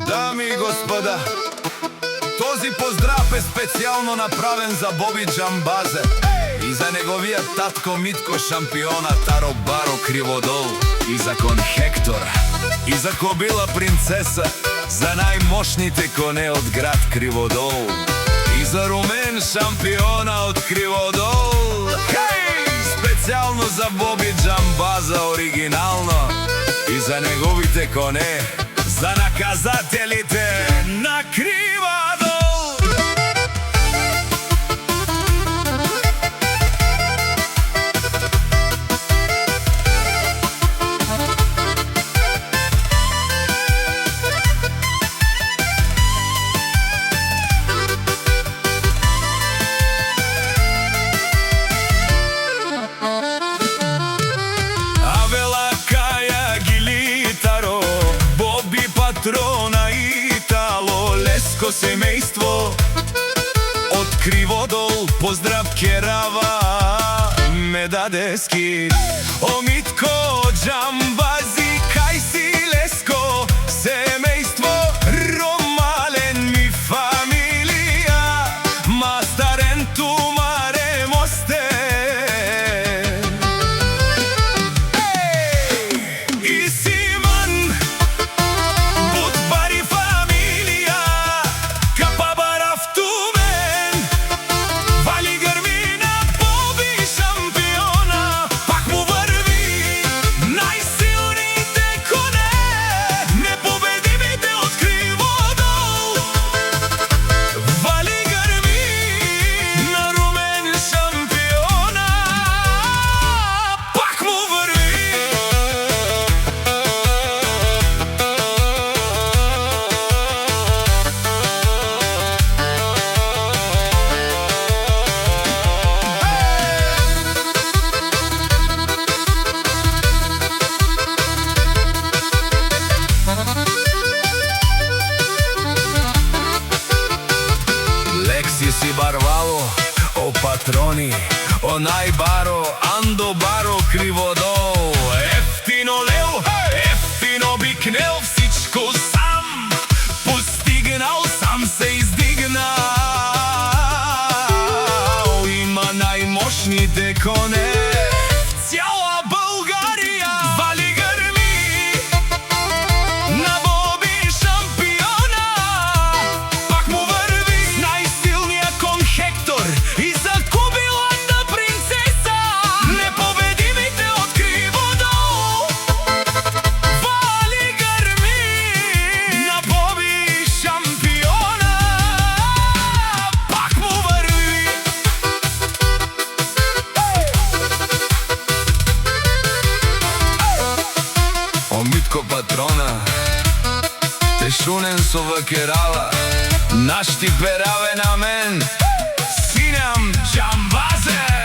Дами и господа, този поздрав е специјално направен за Боби Џамбазе и за неговиот татко Митко, шампиона Таро Баро Криводол, и за кон Хектор, и за кобила Принцеса, за најмошните коне од град Криводол, и за Румен, шампиона од Криводол. Специјално за Боби Џамбаза, оригинално, и за неговите коне, за наказателите на Криводол. Трона Итало, Леско семејство од Криводол, поздрав керава ме даде скит. О Митко Џамбази, кај си Леско семејство, Ромален ми фамилија, мастарен тумаре мосте. Си Барвало, о Патрони, о Најбаро, Андо Баро Криводол. Ефтино лел, ефтино бикнел, всичко сам постигнал, сам се издигнал. Има најмошните коне в цяла Българија. Вали грми на Боби шампиона, пак му върви с најсилниот кон Хектор и за кобилата Принцеса, непобедимите од Криводол. Вали грми на Боби шампиона, пак му върви. О Митко Патрона, те шунен со вакерала, наш ти пераве на мен, синам Џамбазе.